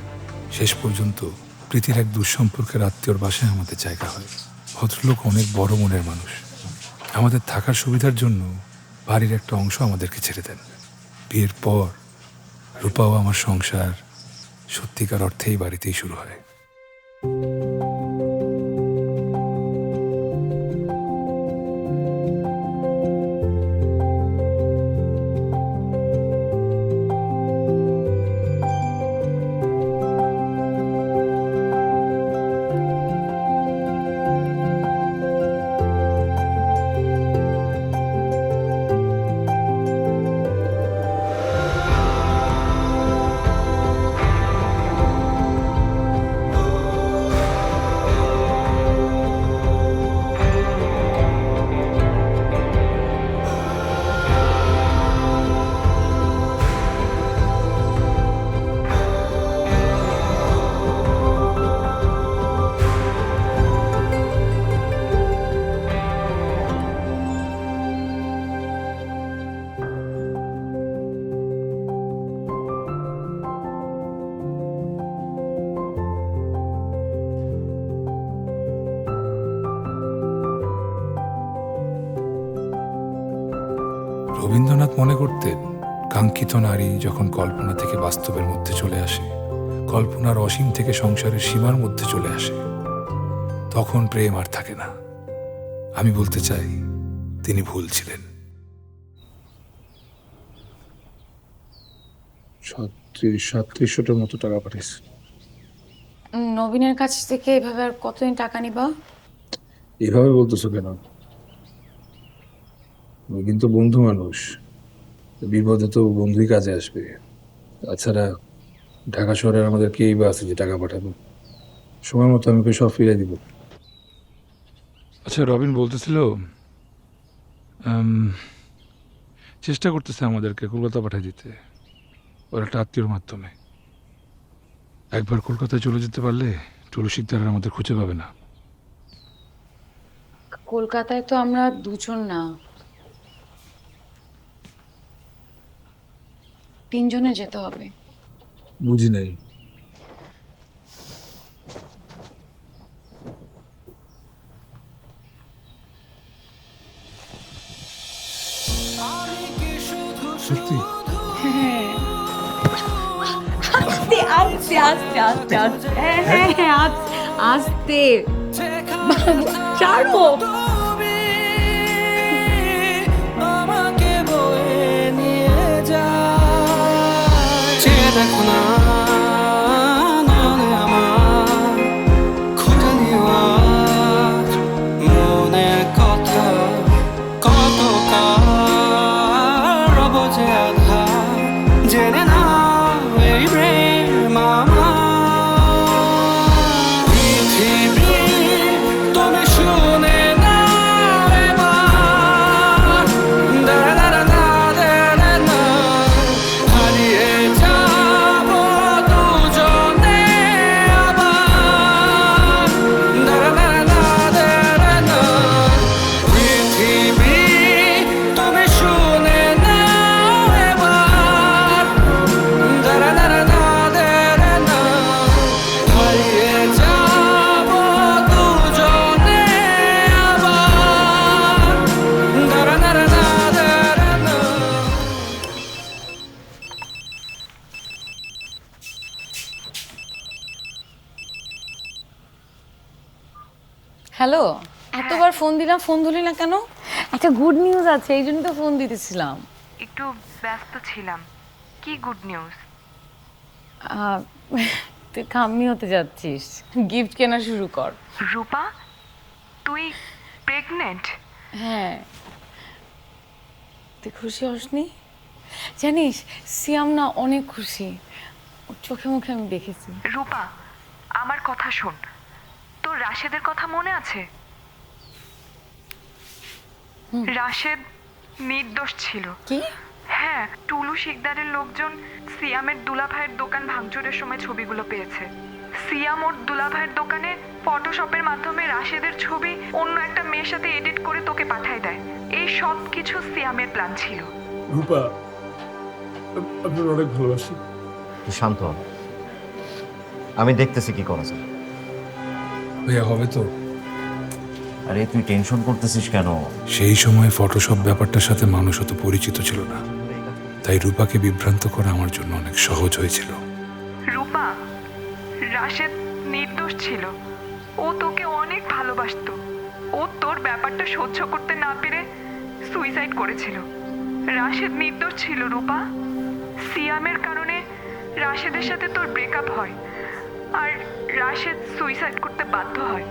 শেষ পর্যন্ত প্রীতির এক দুঃসম্পর্কের আত্মীয়র বাসায় আমাদের জায়গা হয়। ভদ্রলোক অনেক বড় মনের মানুষ। আমাদের থাকার সুবিধার জন্য বাড়ির একটা অংশ আমাদেরকে ছেড়ে দেন। বিয়ের পর রূপাও আমার সংসার সত্যিকার অর্থেই বাড়িতেই শুরু হয়। রবীন্দ্রনাথ মনে করতেন, কাঙ্ক্ষিত নারী যখন কল্পনা থেকে বাস্তবের মধ্যে চলে আসে, কল্পনার অসীম থেকে সংসারের সীমার মধ্যে চলে আসে, তখন প্রেম আর থাকে না। আমি বলতে চাই তিনি ভুল ছিলেন। 3700টার মতো টাকা পাঠিয়েছে। নবীনের কাছ থেকে এভাবে আর কতদিন টাকা নিবা? এভাবে বলতেছো কেন? ওই কিন্তু বন্ধু মানুষ, বিপদে তো বন্ধুই কাজে আসবে। তাছাড়া ঢাকা শহরের আমাদের কেই বা আছে যে টাকা পাঠাবো? সময় মতো আমি সব ফিরে দিব। আচ্ছা, রবিন বলতেছিল চেষ্টা করতেছে আমাদেরকে কলকাতা পাঠিয়ে দিতে, ওর একটা আত্মীয়র মাধ্যমে। একবার কলকাতায় চলে যেতে পারলে টুলু শিকদার আমাদের খুঁজে পাবে না। কলকাতায় তো আমরা দুজন না, 3 জনে যেতে হবে। বুঝি নাই। সত্যি? আস্তে আস্তে আস্তে আস্তে আস্তে, হ্যাঁ হ্যাঁ হ্যাঁ, আস্তে ছাড়ো। আমাকে বয়ে নিয়ে যা, চেয়ে দেখো না নয়নে আমার, খুঁজে নিও আজ মনের কথা, কত কার রব যে আধার, জেনে না এই প্রেম আমার। পৃথিবী তুমি শুনে না এবার, দাঁড়া দাঁড়া না দাঁড়া না, হারিয়ে যাব দুজনে আবার, দাঁড়া দাঁড়া না দাঁড়া না। পৃথিবী তুমি শুনে না এবার, দাঁড়া দাঁড়া না দাঁড়া না, হারিয়ে যাব দুজনে আবার, দাঁড়া দাঁড়া না দাঁড়া না। হ্যালো, এতবার ফোন দিলাম, ফোন ধরলি না কেন? একটা গুড নিউজ আছে, এই জন্য তো ফোন দিতেছিলাম। একটু ব্যস্ত ছিলাম। কি গুড নিউজ? তুই কাম্মি হতে যাচ্ছিস, গিফট কেনা শুরু কর। রূপা, তুই প্রেগনেন্ট? হ্যাঁ, তুই খুশি হসনি? জানিস, সিয়াম না অনেক খুশি, ওর চোখে মুখে আমি দেখেছি। রূপা, আমার কথা শোন, তোর রাশেদের কথা মনে আছে? রাশেদ নির্দোষ ছিল। কি? হ্যাঁ, টুলু শিকদারের লোকজন সিয়ামের দুলাভাইয়ের দোকান ভাঙচুরের সময় ছবিগুলো পেয়েছে। সিয়াম ওর দুলাভাইয়ের দোকানে ফটোশপের মাধ্যমে রাশেদের ছবি অন্য একটা মেয়ের সাথে এডিট করে তোকে পাঠায় দেয়। এই সব কিছু সিয়ামের প্ল্যান ছিল। রূপা, আপনার অনেক ভালোবাসি। তুই শান্ত হ, আমি দেখতেছি কি করা যায়। ভাইয়া, হবে তো? আরে তুই টেনশন করতেছিস কেন? সেই সময় ফটোশপ ব্যাপারটার সাথে মানুষ অত পরিচিত ছিল না, তাই রূপাকে বিভ্রান্ত করা আমার জন্য অনেক সহজ হয়েছিল। রূপা, রাশেদ নির্দোষ ছিল। ও তোকে অনেক ভালোবাসতো। ও তোর ব্যাপারটা সহ্য করতে না পেরে সুইসাইড করেছিল। রাশেদ নির্দোষ ছিল রূপা। সিয়ামের কারণে রাশেদের সাথে তোর ব্রেকআপ হয়, আর রাশেদ সুইসাইড করতে বাধ্য হয়।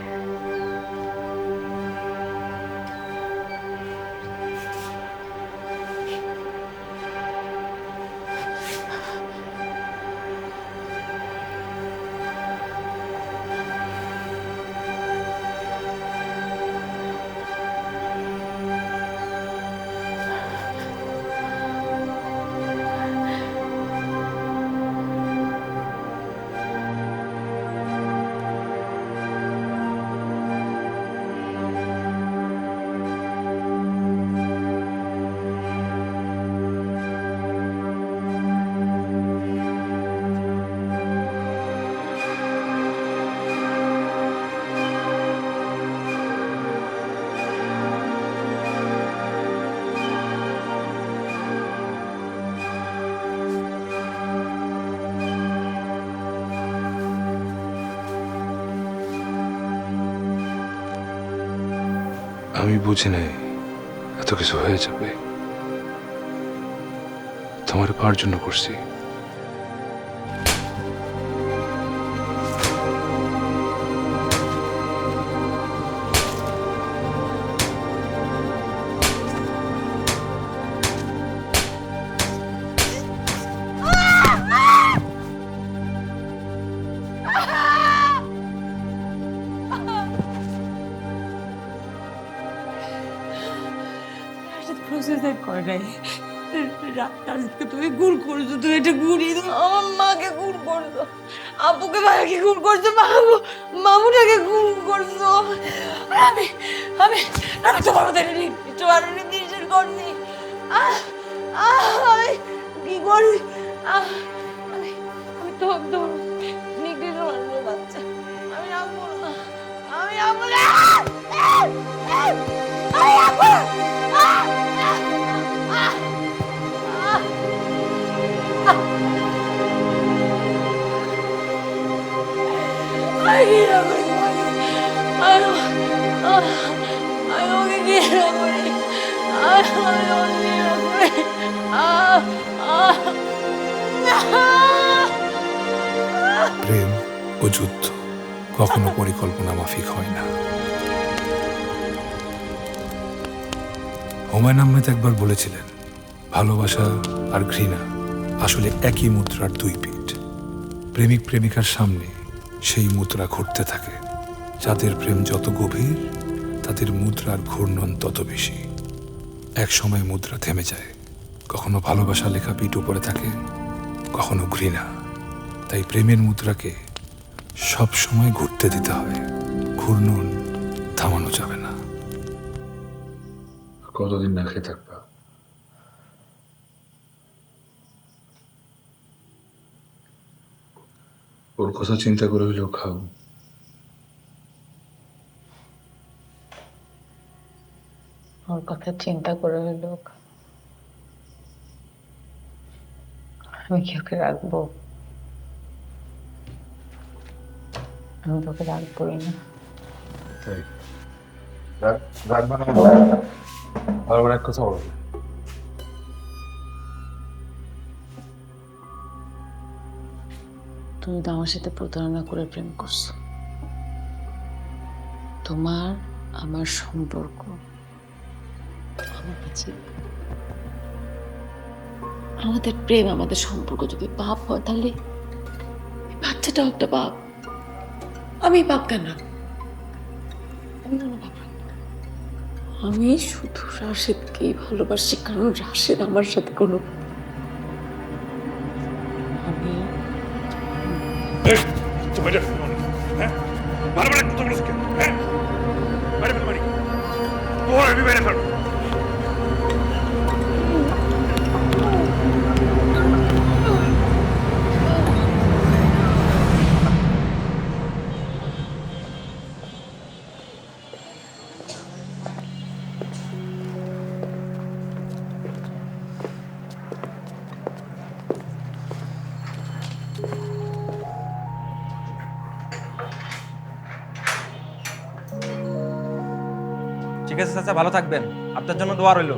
আমি বুঝি নাই এত কিছু হয়ে যাবে। তোমার পাওয়ার জন্য করছি। সুইসাইড করে নাই। রাজকে তুমি গুল করেছো, তুমি এটা গুলিয়ে দাও। আমার মাকে গুল করছো, আপুকে ভাইকে গুল করছো, মামুটাকে গুল করছো। আমি আমি আমি তোমার মধ্যে তোমার নির্দেশ করছি। আমি কি করি? আমি তো নির্দেশ মানবো বাচ্চা। আমি রাখবো না, আমি রাখবো না, আমি রাখবো না। প্রেম ও যুদ্ধ কখনো পরিকল্পনা মাফিক হয় না। হুমায়ুন আহমেদ একবার বলেছিলেন, ভালোবাসা আর ঘৃণা আসলে একই মুদ্রার দুই পিঠ। প্রেমিক প্রেমিকার সামনে সেই মুদ্রা ঘুরতে থাকে। যাদের প্রেম যত গভীর, তাদের মুদ্রার ঘূর্ণন তত বেশি। এক সময় মুদ্রা থেমে যায়। কখনো ভালোবাসা লেখা পিঠ উপরে থাকে, কখনো ঘৃণা। তাই প্রেমের মুদ্রাকে সব সময় ঘুরতে দিতে হয়। ঘূর্ণন থামানো যাবে না। কতদিন না খেয়ে থাকবা? ওর কথা চিন্তা করে হলেও খাও। ওর কথা চিন্তা করে হলেও আমি কি ওকে রাখবো? আমি তোকে রাখবোই না। রাখবা না, বারবার এক কথা বলবে। তুমি তো আমার সাথে প্রতারণা করে প্রেম করছো। তোমার আমার সম্পর্ক আমার কাছে, আমাদের প্রেম, আমাদের সম্পর্ক যদি পাপ হয়, তাহলে বাচ্চাটাও একটা পাপ। আমি পাপ কেন? আমি শুধু রাশেদকেই ভালোবাসি, কারণ রাশেদ আমার সাথে কোনো আমি ঠিক আছে চাচা, ভালো থাকবেন। আপনার জন্য দোয়া রইল।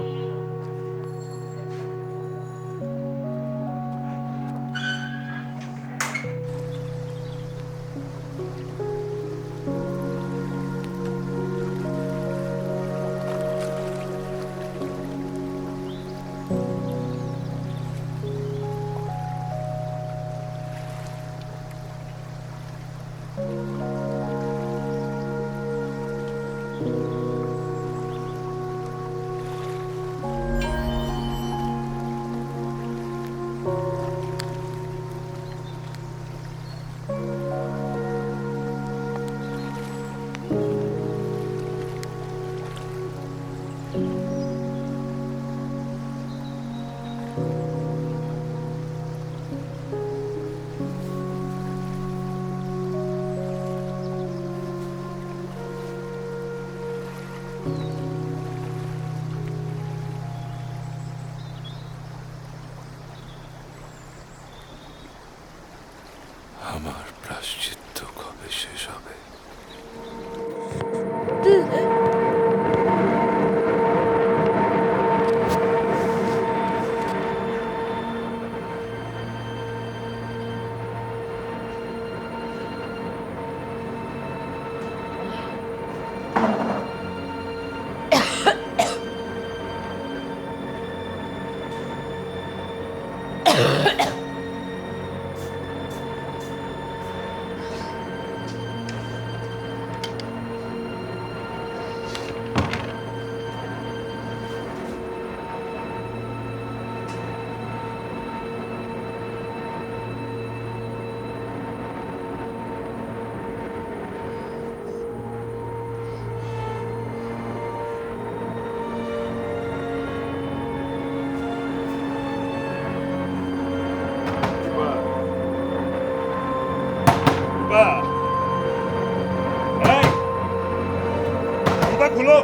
খুলো।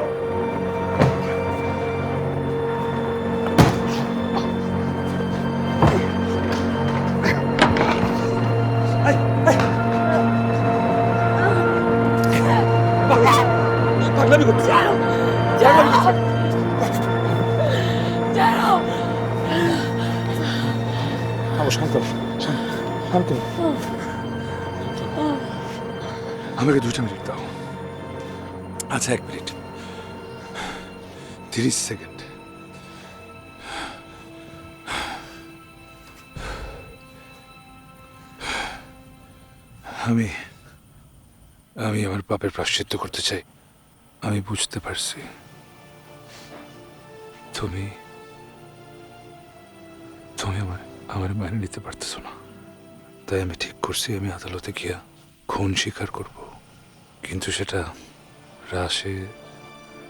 পাগলামি করছিস? শান্ত শান্ত। আমাকে 2টা মিনিট দাও। আচ্ছা 1 মিনিট 30 সেকেন্ড। আমি আমার পাপের প্রায়শ্চিত্ত করতে চাই। আমি বুঝতে পারছি তুমি আমার মেনে নিতে পারতেছো না, তাই আমি ঠিক করছি আমি আদালতে গিয়া খুন স্বীকার করব। কিন্তু সেটা রাশে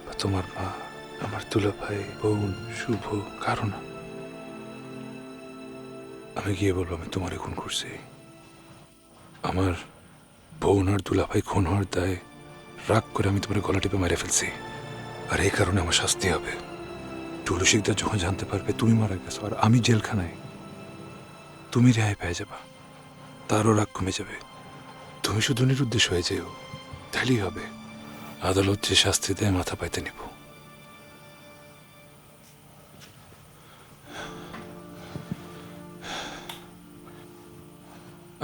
বা তোমার মা, আমার দুলাভাই, বোন, শুভ কারো না। আমি গিয়ে বলবো আমি তোমারে খুন করছি। আমার বোন আর দুলাভাই খুন হওয়ার দায় রাগ করে আমি তোমার গলা টিপে মেরে ফেলছি, আর এই কারণে আমার শাস্তি হবে। টুলু শিকদার যখন জানতে পারবে তুমি মারা গেছো আর আমি জেলখানায়, তুমি রেহাই পেয়ে যাবা, তারও রাগ কমে যাবে। তুমি শুধু নিরুদ্দেশ হয়ে যেও, তাহলেই হবে। আদালত যে শাস্তি দেয় মাথা পাইতে নিব।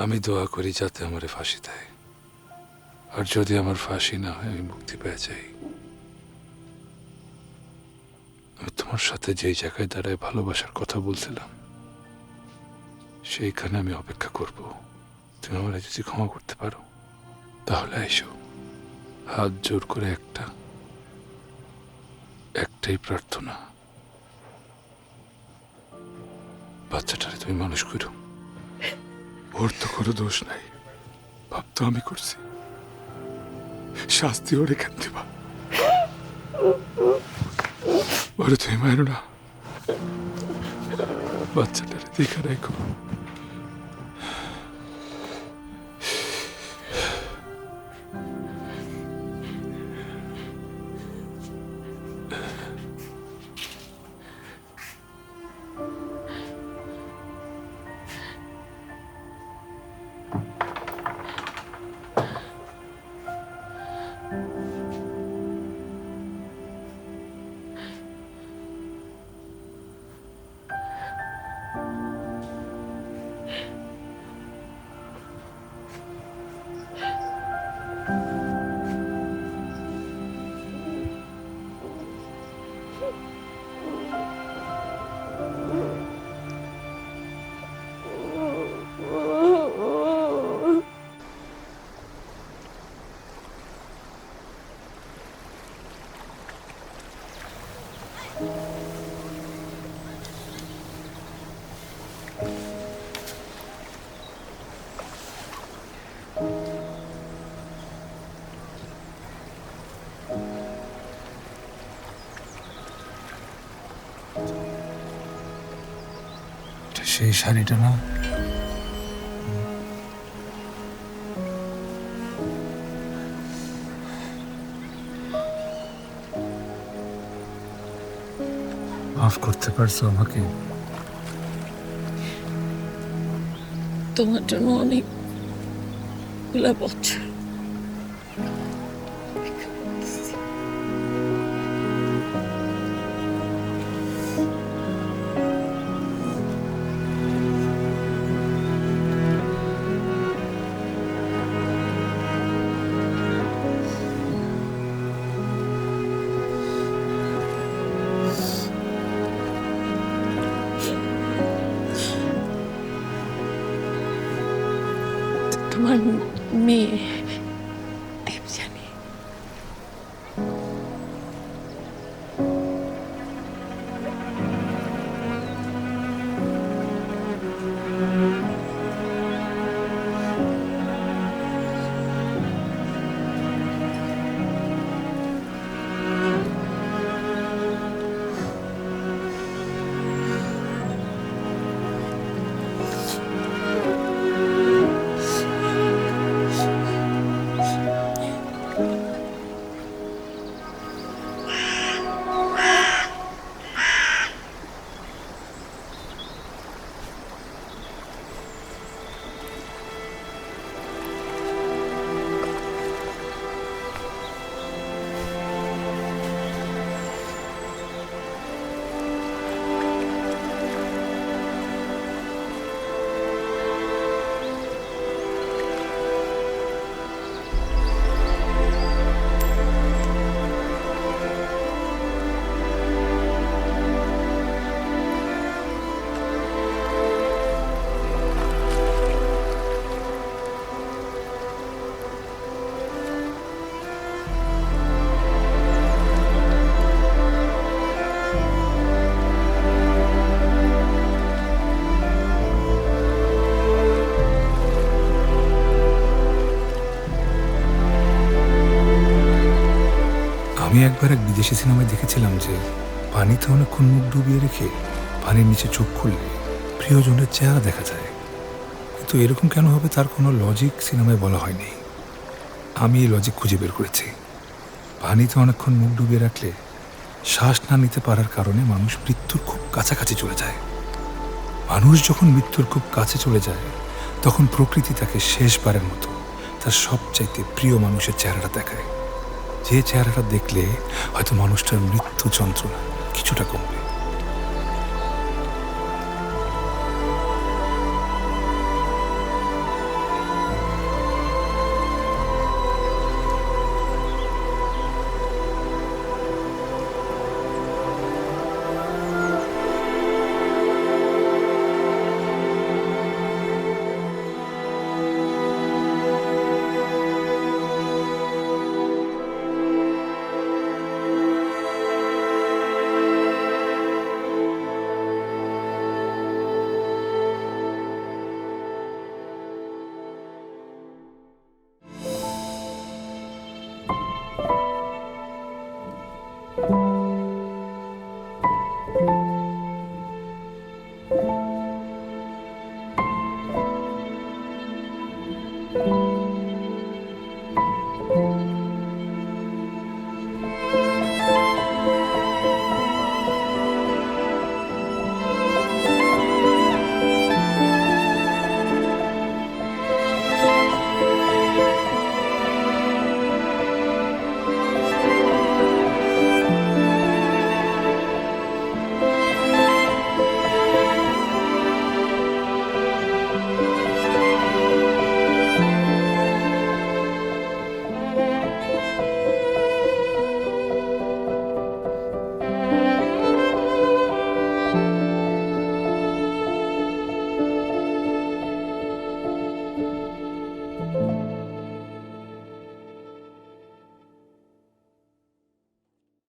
আমি দোয়া করি যাতে আমারে ফাঁসি দেয়, আর যদি আমার ফাঁসি না হয় আমি মুক্তি পেয়ে যাই। আমি তোমার সাথে যেই জায়গায় দাঁড়ায় ভালোবাসার কথা বলছিলাম সেইখানে আমি অপেক্ষা করব। তুমি আমার যদি ক্ষমা করতে পারো তাহলে আইসো। হাত জোর করে একটাই প্রার্থনা, বাচ্চাটারে তুমি মানুষ করো। ওর তো কোনো দোষ নাই, পাপ তো আমি করছি, শাস্তি ওরে কেন দিবা? ওরে তুমি মানো না, বাচ্চাটারে দেখে রেখো। সেই শাড়িটা না, মাফ করতে পারছো আমাকে? তোমার জন্য অনেক বছর তোমার মেয়ে দেবযানী। আমি একবার এক বিদেশি সিনেমায় দেখেছিলাম যে পানিতে অনেকক্ষণ মুখ ডুবিয়ে রেখে পানির নিচে চোখ খুললে প্রিয়জনের চেহারা দেখা যায়, কিন্তু এরকম কেন হবে তার কোনো লজিক সিনেমায় বলা হয়নি। আমি এই লজিক খুঁজে বের করেছি। পানিতে অনেকক্ষণ মুখ ডুবিয়ে রাখলে শ্বাস না নিতে পারার কারণে মানুষ মৃত্যুর খুব কাছাকাছি চলে যায়। মানুষ যখন মৃত্যুর খুব কাছে চলে যায় তখন প্রকৃতি তাকে শেষবারের মতো তার সবচাইতে প্রিয় মানুষের চেহারাটা দেখায়, যে চেহারাটা দেখলে হয়তো মানুষটার মৃত্যু যন্ত্রণা কিছুটা কমবে।